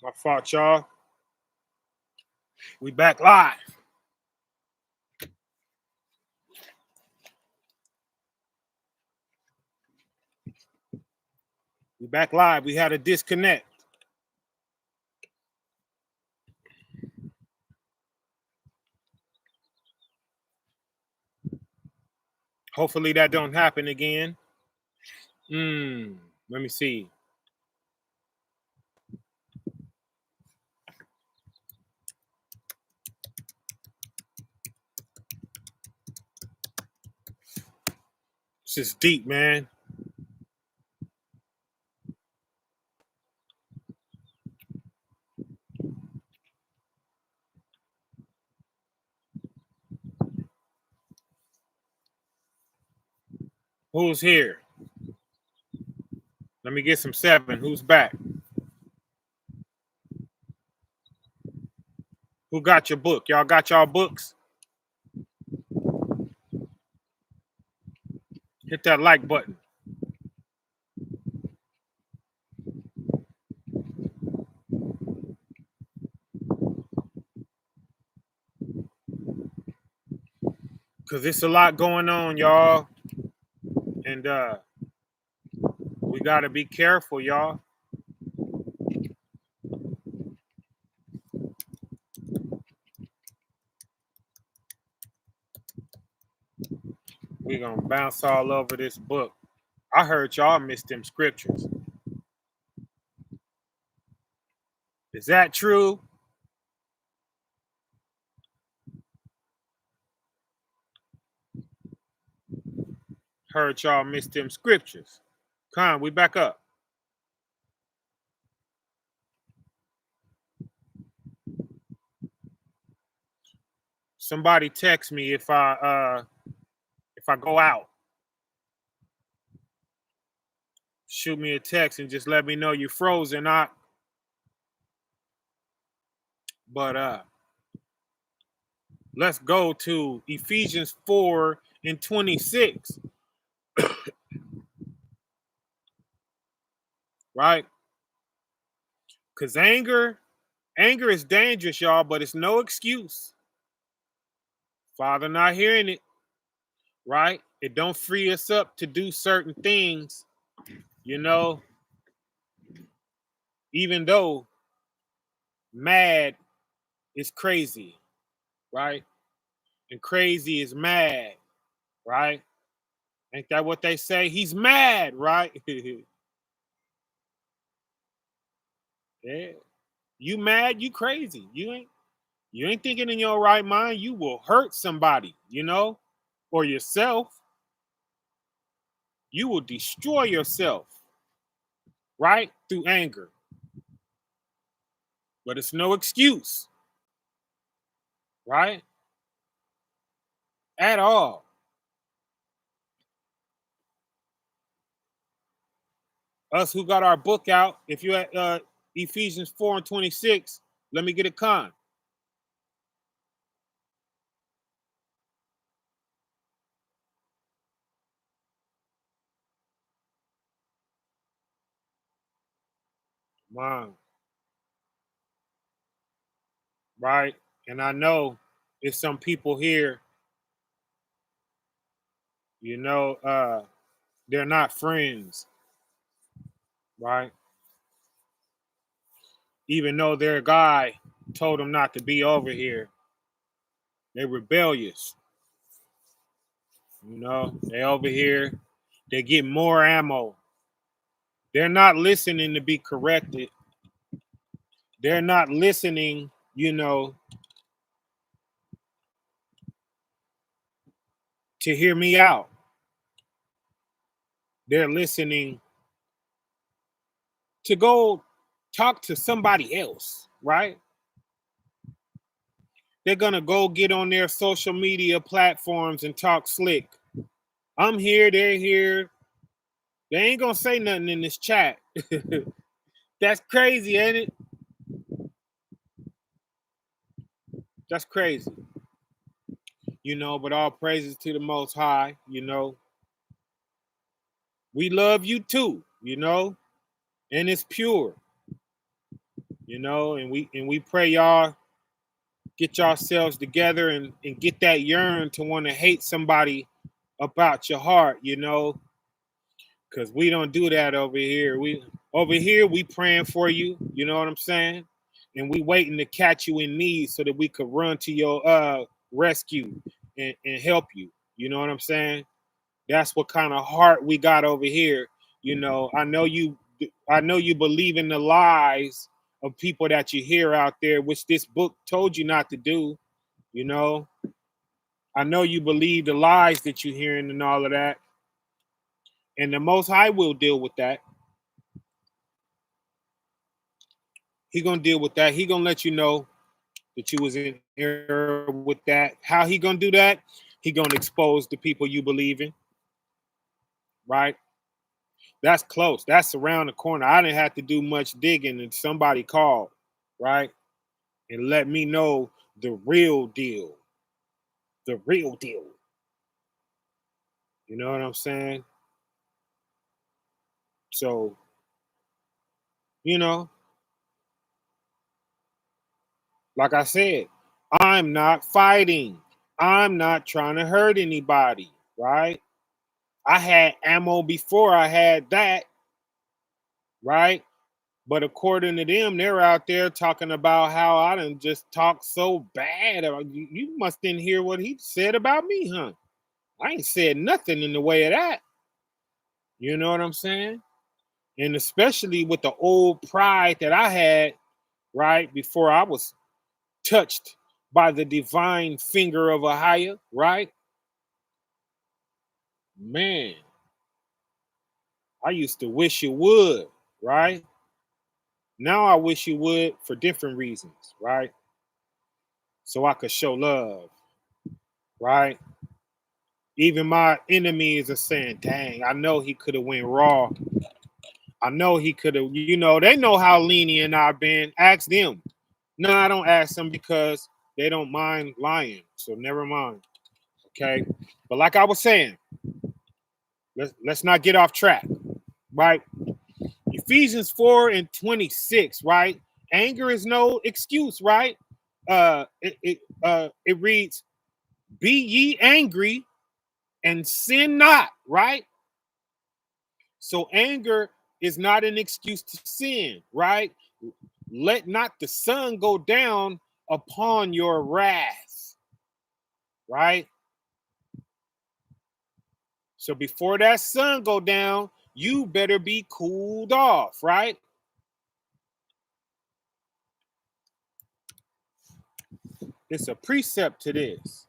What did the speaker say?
My fault, y'all. We back live. We back live. We had a disconnect. Hopefully that don't happen again. Let me see. This is deep, man. Who's here? Let me get some 7. Who's back? Who got your book? Y'all got y'all books? Hit that like button. Cause it's a lot going on, y'all. And we gotta be careful, y'all. We're gonna bounce all over this book. I heard y'all miss them scriptures. Is that true? Heard y'all miss them scriptures. Con, we back up. Somebody text me if I go out. Shoot me a text and just let me know you frozen, not. But let's go to Ephesians 4:26. Right? Because anger is dangerous, y'all, but it's no excuse. Father not hearing it, right? It don't free us up to do certain things, you know, even though mad is crazy, right? And crazy is mad, right? Ain't that what they say? He's mad, right? Yeah. You mad, you crazy. You ain't thinking in your right mind. You will hurt somebody, you know, or yourself. You will destroy yourself, right? Through anger. But it's no excuse, right? At all. Us who got our book out, if you're at Ephesians 4:26, let me get a con. Mom. Right? And I know there's some people here, you know, they're not friends, right? Even though their guy told them not to be over here, they're rebellious. You know, they over here, they get more ammo. They're not listening to be corrected. They're not listening, you know, to hear me out. They're listening to go talk to somebody else, right? They're gonna go get on their social media platforms and talk slick. I'm here, they're here. They ain't gonna say nothing in this chat. That's crazy, ain't it? That's crazy. You know, but all praises to the Most High, you know. We love you too, you know, and it's pure. you know, and we pray y'all get yourselves together and get that yearn to want to hate somebody about your heart, you know, because we don't do that over here. We praying for you, you know what I'm saying? And we waiting to catch you in need so that we could run to your rescue and help you. You know what I'm saying? That's what kind of heart we got over here. You know, I know you believe in the lies of people that you hear out there, which this book told you not to do, you know. I know you believe the lies that you're hearing and all of that. And the Most High will deal with that. He gonna deal with that. He gonna let you know that you was in error with that. How he gonna do that? He gonna expose the people you believe in, right? That's close. That's around the corner. I didn't have to do much digging, and somebody called, right, and let me know the real deal. The real deal. You know what I'm saying? So, you know, like I said, I'm not fighting. I'm not trying to hurt anybody, right? I had ammo before I had that, right? But according to them, they're out there talking about how I done just talked so bad. You must didn't hear what he said about me, huh? I ain't said nothing in the way of that. You know what I'm saying? And especially with the old pride that I had, right, before I was touched by the divine finger of a higher, right? Man, I used to wish you would, right? Now I wish you would for different reasons, right? So I could show love, right? Even my enemies are saying, dang, I know he could have went raw. I know he could have, you know, they know how lenient I've been. Ask them. No, I don't ask them because they don't mind lying. So never mind. Okay. But like I was saying, let's not get off track, right? Ephesians 4:26, right? Anger is no excuse, right? It reads, be ye angry and sin not, right? So anger is not an excuse to sin, right? Let not the sun go down upon your wrath, right? So before that sun go down, you better be cooled off, right? It's a precept to this.